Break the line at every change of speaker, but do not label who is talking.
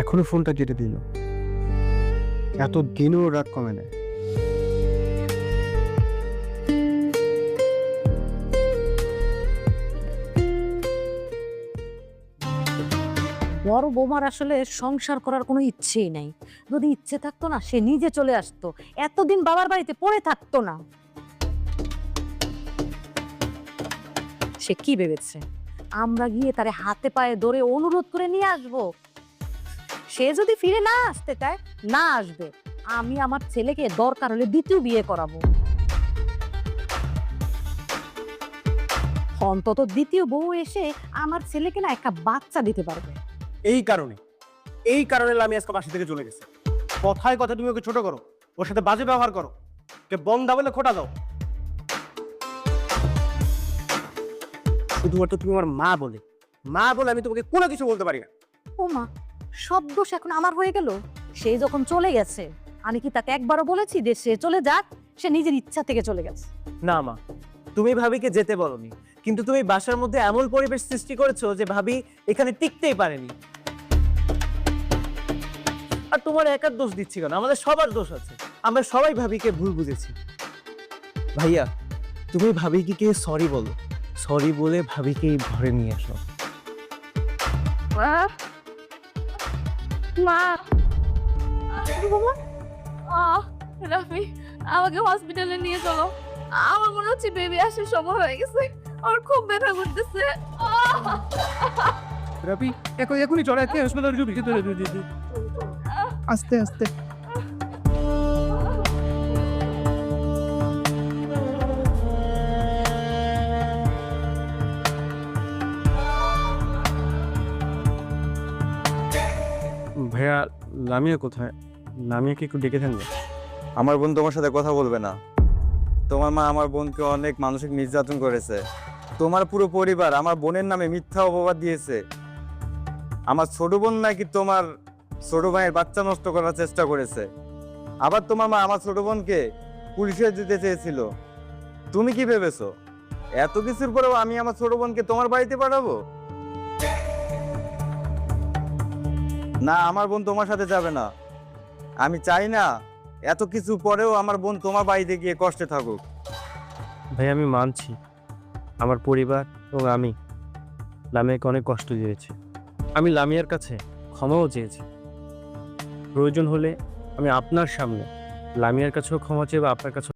এখনো ফোনটা কেটে দিল। এত দিনও রাগ কমে নেয়।
বড় বৌমার আসলে সংসার করার কোনো ইচ্ছেই নাই। যদি ইচ্ছে থাকতো না, সে নিজে চলে আসতো, এতদিন বাবার বাড়িতে পড়ে থাকতো না। সে কি ভেবেছে আমরা গিয়ে তারে হাতে পায়ে ধরে অনুরোধ করে নিয়ে আসবো? সে যদি ফিরে না আসতে চায়, না আসবে। আমি আমার ছেলেকে দরকার হলে দ্বিতীয় বিয়ে করাবো। অন্তত দ্বিতীয় বউ এসে আমার ছেলেকে না একটা বাচ্চা দিতে পারবে।
এই কারণে আমি আজকে বাসা থেকে চলে গেছি। কথায় কথা তুমি ওকে ছোট করো, ওর সাথে বাজে ব্যবহার করো, কে বন্ধা বলে খোটা দাও। শুধুমাত্র তুমি আমার মা বলে আমি তোমাকে কোনো কিছু বলতে পারি না।
ও মা, সব দোষ এখন আমার হয়ে গেল? সে যখন চলে গেছে, আমি কি তাকে একবারও বলেছি যে সে চলে যাক? সে নিজের ইচ্ছা থেকে চলে গেছে।
না মা, তুমি ভাবিকে যেতে বলোনি, কিন্তু তুমি বাসার মধ্যে এমন পরিবেশ সৃষ্টি করেছো যে ভাবি এখানে টিকতেই পারেনি। আর তোমার একার দোষ দিচ্ছি কেন? আমাদের সবার দোষ আছে। আমরা সবাই ভাবিকে ভুল বুঝেছি। ভাইয়া, তুমি ভাবিকে সরি বলো, সরি বলে ভাবিকে এই ঘরে নিয়ে আসো।
মা, রাফি, আমাকে হসপিটালে নিয়ে চলো। আমার মনে হচ্ছে বেবি আসার সময় হয়ে গেছে। আমার খুব ব্যথা করতেছে।
রাবি, এখনই চলে আসতে হাসপাতালে ভিতরে আস্তে আস্তে। ভাইয়া, লামিয়া কোথায়? লামিয়াকে একটু ডেকে থাকবে।
আমার বোন তোমার সাথে কথা বলবে না। তোমার মা আমার বোনকে অনেক মানসিক নির্যাতন করেছে। তোমার পুরো পরিবার আমার বোনের নামে মিথ্যা অপবাদ দিয়েছে। আমার ছোট বোন নাকি তোমার ছোট ভাইয়ের বাচ্চা নষ্ট করার চেষ্টা করেছে। আবার তোমার মা আমার ছোট বোনকে পুলিশে দিতে চেয়েছিল। তুমি কি ভেবেছো এত কিছুর পরেও আমি আমার ছোট বোনকে তোমার বাড়িতে পাঠাবো? না, আমার বোন তোমার সাথে যাবে না। আমি চাই না এত কিছু পরেও আমার বোন তোমার বাড়িতে গিয়ে কষ্টে থাকুক।
ভাই, আমি মানছি আমার পরিবার এবং আমি লামিয়াকে অনেক কষ্ট দিয়েছি। আমি লামিয়ার কাছে ক্ষমাও চেয়েছি। প্রয়োজন হলে আমি আপনার সামনে লামিয়ার কাছেও ক্ষমা চেয়ে বা আপনার কাছে